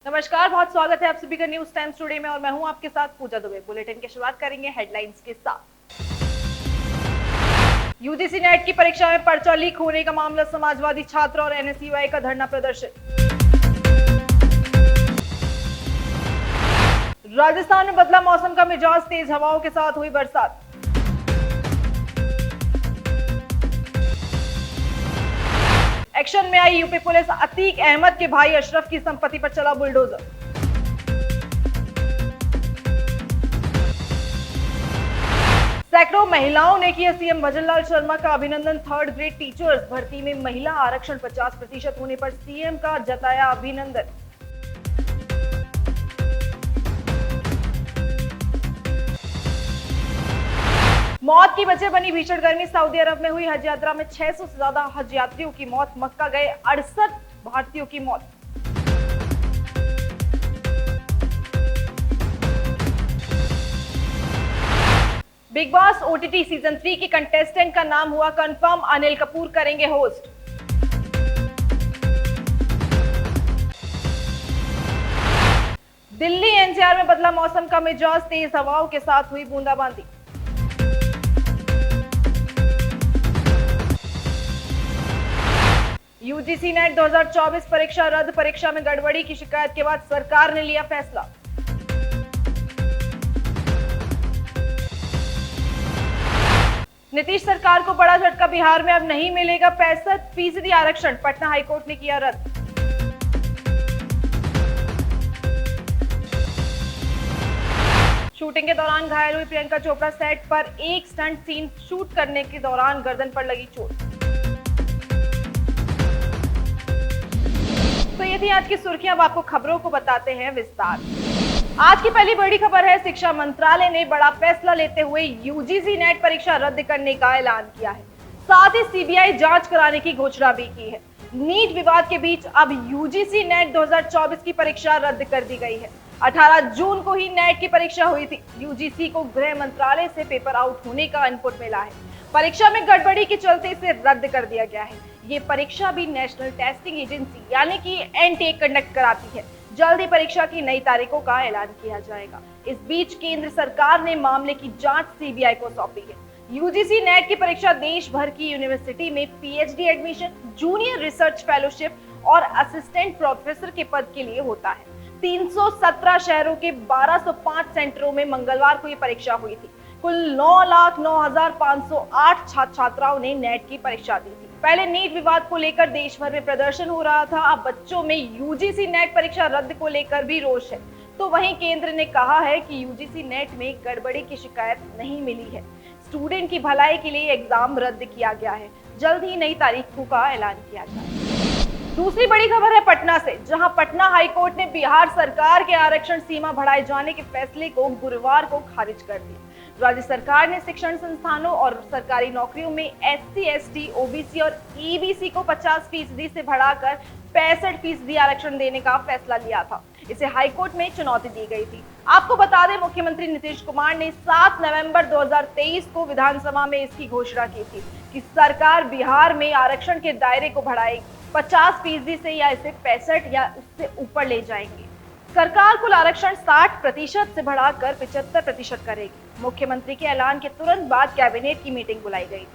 नमस्कार, बहुत स्वागत है आप सभी का न्यूज टाइम्स टुडे में और मैं हूं आपके साथ पूजा दुबे। बुलेटिन की शुरुआत करेंगे हेडलाइंस के साथ। यूजीसी नेट की परीक्षा में पर्चा लीक होने का मामला, समाजवादी छात्र और एनएसयूआई का धरना प्रदर्शन। राजस्थान में बदला मौसम का मिजाज, तेज हवाओं के साथ हुई बरसात। एक्शन में आई यूपी पुलिस, अतीक अहमद के भाई अशरफ की संपत्ति पर चला बुलडोजर। सैकड़ों महिलाओं ने किया सीएम भजनलाल शर्मा का अभिनंदन। थर्ड ग्रेड टीचर्स भर्ती में महिला आरक्षण 50% होने पर सीएम का जताया अभिनंदन। मौत की वजह बनी भीषण गर्मी, सऊदी अरब में हुई हज यात्रा में 600 से ज्यादा हज यात्रियों की मौत। मक्का गए 68 भारतीयों की मौत। बिग बॉस ओटीटी सीजन 3 के कंटेस्टेंट का नाम हुआ कंफर्म, अनिल कपूर करेंगे होस्ट। दिल्ली एनसीआर में बदला मौसम का मिजाज, तेज हवाओं के साथ हुई बूंदाबांदी। यूजीसी नेट 2024 परीक्षा रद्द, परीक्षा में गड़बड़ी की शिकायत के बाद सरकार ने लिया फैसला। नीतीश सरकार को बड़ा झटका, बिहार में अब नहीं मिलेगा 65% आरक्षण, पटना हाईकोर्ट ने किया रद्द। शूटिंग के दौरान घायल हुई प्रियंका चोपड़ा, सेट पर एक स्टंट सीन शूट करने के दौरान गर्दन पर लगी चोट। तो ये थी आज की सुर्खियां, अब आपको खबरों को बताते हैं विस्तार। आज की पहली बड़ी खबर है, शिक्षा मंत्रालय ने बड़ा फैसला लेते हुए यूजीसी नेट परीक्षा रद्द करने का ऐलान किया है। साथ ही सीबीआई जांच कराने की घोषणा भी की है। नीट विवाद के बीच अब यूजीसी नेट 2024 की परीक्षा रद्द कर दी गई है। 18 जून को ही नेट की परीक्षा हुई थी। यूजीसी को गृह मंत्रालय से पेपर आउट होने का इनपुट मिला है। परीक्षा में गड़बड़ी के चलते इसे रद्द कर दिया गया है। ये परीक्षा भी नेशनल टेस्टिंग एजेंसी यानी कि एनटीए कंडक्ट कराती है। जल्द ही परीक्षा की नई तारीखों का ऐलान किया जाएगा। इस बीच केंद्र सरकार ने मामले की जांच सीबीआई को सौंपी है। यूजीसी नेट की परीक्षा देश भर की यूनिवर्सिटी में PhD admission, junior research fellowship और असिस्टेंट प्रोफेसर के पद के लिए होता है। 317 शहरों के 1205 सेंटरों में मंगलवार को ये परीक्षा हुई थी। कुल 9,09,508 छात्र छात्राओं ने नेट की परीक्षा दी थी। पहले नीट विवाद को लेकर देश भर में प्रदर्शन हो रहा था। अब बच्चों में यूजीसी नेट परीक्षा रद्द को लेकर भी रोष है। तो वहीं केंद्र ने कहा है कि यूजीसी नेट में गड़बड़ी की शिकायत नहीं मिली है। स्टूडेंट की भलाई के लिए एग्जाम रद्द किया गया है। जल्द ही नई तारीखों का ऐलान किया जाएगा। दूसरी बड़ी खबर है पटना से, जहां पटना हाईकोर्ट ने बिहार सरकार के आरक्षण सीमा बढ़ाए जाने के फैसले को गुरुवार को खारिज कर दिया। राज्य सरकार ने शिक्षण संस्थानों और सरकारी नौकरियों में एससी, एसटी, ओबीसी और ईबीसी को 50% से बढ़ाकर 65% आरक्षण देने का फैसला लिया था। इसे हाईकोर्ट में चुनौती दी गई थी। आपको बता दें, मुख्यमंत्री नीतीश कुमार ने 7 नवंबर 2023 को विधानसभा में इसकी घोषणा की थी कि सरकार बिहार में आरक्षण के दायरे को बढ़ाएगी 50% से, या इसे 65 या उससे ऊपर ले जाएंगे। सरकार कुल आरक्षण 60% से बढ़ाकर 75% करेगी। मुख्यमंत्री के ऐलान के तुरंत बाद कैबिनेट की मीटिंग बुलाई गई थी।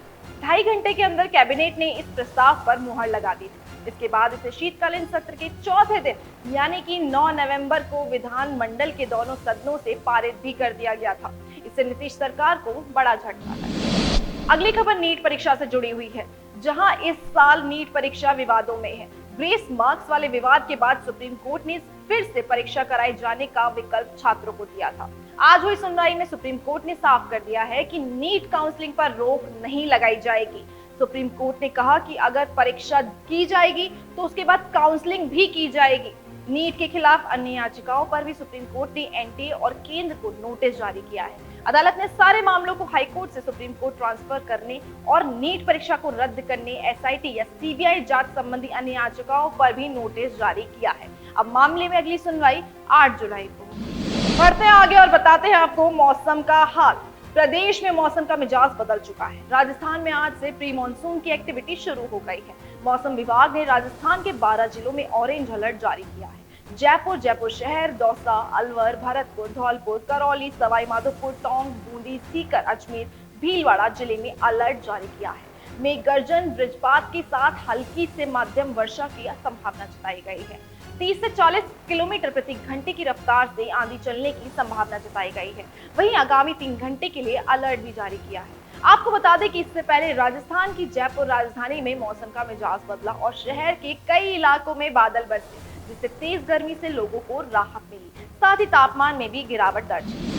2.5 घंटे के अंदर कैबिनेट ने इस प्रस्ताव पर मुहर लगा दी थी। इसके बाद इसे शीतकालीन सत्र के चौथे दिन यानी कि 9 नवंबर को विधान मंडल के दोनों सदनों से पारित भी कर दिया गया था। इससे नीतीश सरकार को बड़ा झटका लगा। अगली खबर नीट परीक्षा से जुड़ी हुई है, जहां इस साल नीट परीक्षा विवादों में है। ग्रेस मार्क्स वाले विवाद के बाद सुप्रीम कोर्ट ने फिर से परीक्षा कराए जाने का विकल्प छात्रों को दिया था। आज हुई सुनवाई में सुप्रीम कोर्ट ने साफ कर दिया है कि नीट काउंसलिंग पर रोक नहीं लगाई जाएगी। सुप्रीम कोर्ट ने कहा कि अगर परीक्षा की जाएगी तो उसके बाद काउंसलिंग भी की जाएगी। नीट के खिलाफ अन्य याचिकाओं पर भी सुप्रीम कोर्ट ने एनटीए और केंद्र को नोटिस जारी किया है। अदालत ने सारे मामलों को हाईकोर्ट से सुप्रीम कोर्ट ट्रांसफर करने और नीट परीक्षा को रद्द करने, एसआईटी या सीबीआई जांच संबंधी अन्य याचिकाओं पर भी नोटिस जारी किया है। अब मामले में अगली सुनवाई 8 जुलाई को होगी। बढ़ते हैं आगे और बताते हैं आपको मौसम का हाल। प्रदेश में मौसम का मिजाज बदल चुका है। राजस्थान में आज से प्री मानसून की एक्टिविटी शुरू हो गई है। मौसम विभाग ने राजस्थान के 12 जिलों में ऑरेंज अलर्ट जारी किया है। जयपुर, जयपुर शहर, दौसा, अलवर, भरतपुर, धौलपुर, करौली, सवाई माधोपुर, टोंक, बूंदी, सीकर, अजमेर, भीलवाड़ा जिले में अलर्ट जारी किया है। मेघ गर्जन, वज्रपात के साथ हल्की से मध्यम वर्षा की संभावना जताई गई है। 30 से 40 किलोमीटर प्रति घंटे की रफ्तार से आंधी चलने की संभावना जताई गई है। वहीं आगामी 3 घंटे के लिए अलर्ट भी जारी किया है। आपको बता दें कि इससे पहले राजस्थान की जयपुर राजधानी में मौसम का मिजाज बदला और शहर के कई इलाकों में बादल बरसे, जिससे तेज गर्मी से लोगों को राहत मिली। साथ ही तापमान में भी गिरावट दर्ज हुई।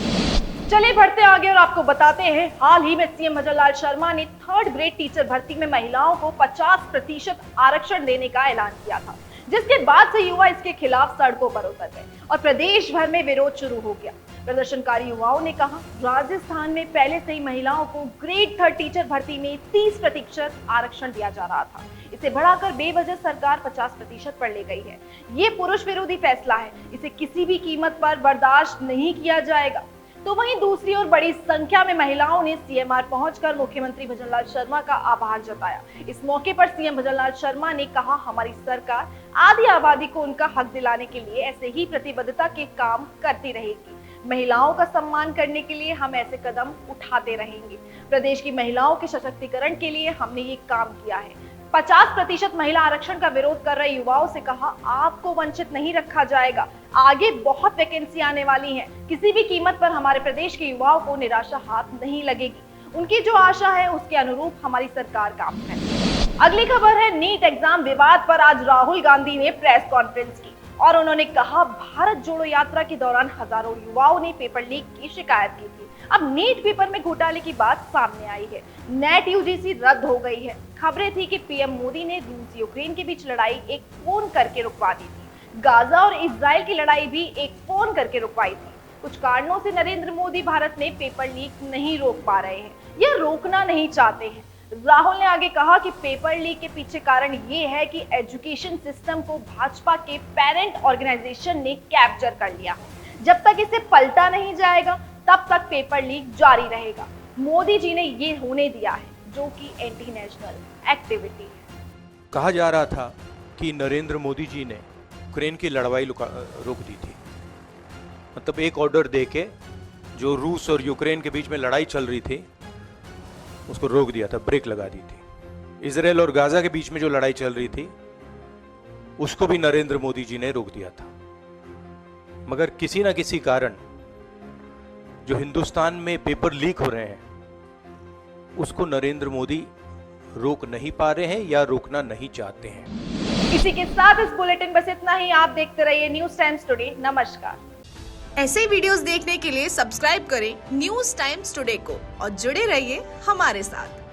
चलिए बढ़ते आगे और आपको बताते हैं, हाल ही में सीएम भजनलाल शर्मा ने 3rd ग्रेड टीचर भर्ती में महिलाओं को 50% आरक्षण देने का ऐलान किया था, जिसके बाद से युवा इसके खिलाफ सड़कों पर उतर गए और प्रदेश भर में विरोध शुरू हो गया। प्रदर्शनकारी युवाओं ने कहा, राजस्थान में पहले से ही महिलाओं को ग्रेड 3rd टीचर भर्ती में 30% आरक्षण दिया जा रहा था। इसे बढ़ाकर बेवजह सरकार 50% पर ले गई है। ये पुरुष विरोधी फैसला है, इसे किसी भी कीमत पर बर्दाश्त नहीं किया जाएगा। तो वहीं दूसरी ओर बड़ी संख्या में महिलाओं ने सीएमआर पहुंचकर मुख्यमंत्री भजनलाल शर्मा का आभार जताया। इस मौके पर सीएम भजनलाल शर्मा ने कहा, हमारी सरकार आदि आबादी को उनका हक दिलाने के लिए ऐसे ही प्रतिबद्धता के काम करती रहेगी। महिलाओं का सम्मान करने के लिए हम ऐसे कदम उठाते रहेंगे। प्रदेश की महिलाओं के सशक्तिकरण के लिए हमने ये काम किया है। 50% महिला आरक्षण का विरोध कर रहे युवाओं से कहा, आपको वंचित नहीं रखा जाएगा। आगे बहुत वैकेंसी आने वाली हैं। किसी भी कीमत पर हमारे प्रदेश के युवाओं को निराशा हाथ नहीं लगेगी। उनकी जो आशा है उसके अनुरूप हमारी सरकार काम करेगी। अगली खबर है, नीट एग्जाम विवाद पर आज राहुल गांधी ने प्रेस कॉन्फ्रेंस की और उन्होंने कहा, भारत जोड़ो यात्रा के दौरान हजारों युवाओं ने पेपर लीक की शिकायत की थी। अब नीट पेपर में घोटाले की बात सामने आई है। नेट यूजीसी रद्द हो गई है। खबरें थी कि पीएम मोदी ने रूस यूक्रेन के बीच लड़ाई एक फोन करके रुकवा दी थी। गाजा और इजराइल की लड़ाई भी एक फोन करके रुकवाई थी। कुछ कारणों से नरेंद्र मोदी भारत में पेपर लीक नहीं रोक पा रहे हैं या रोकना नहीं चाहते हैं। राहुल ने आगे कहा कि पेपर लीक के पीछे कारण ये है कि एजुकेशन सिस्टम को भाजपा के पेरेंट ऑर्गेनाइजेशन ने कैप्चर कर लिया। जब तक इसे पलटा नहीं जाएगा तब तक पेपर लीक जारी रहेगा। मोदी जी ने ये होने दिया है, जो कि एंटी नेशनल एक्टिविटी है। कहा जा रहा था कि नरेंद्र मोदी जी ने यूक्रेन की लड़ाई रोक दी थी। मतलब एक ऑर्डर देके जो रूस और यूक्रेन के बीच में लड़ाई चल रही थी उसको रोक दिया था, ब्रेक लगा दी थी। इजराइल और गाजा के बीच में जो लड़ाई चल रही थी उसको भी नरेंद्र मोदी जी ने रोक दिया था। मगर किसी ना किसी कारण जो हिंदुस्तान में पेपर लीक हो रहे हैं उसको नरेंद्र मोदी रोक नहीं पा रहे हैं या रोकना नहीं चाहते हैं। इसी के साथ इस बुलेटिन बस इतना ही। आप देखते रहिए न्यूज़ टाइम्स टुडे। नमस्कार। ऐसे वीडियोस देखने के लिए सब्सक्राइब करें न्यूज़ टाइम्स टुडे को और जुड़े रहिए हमारे साथ।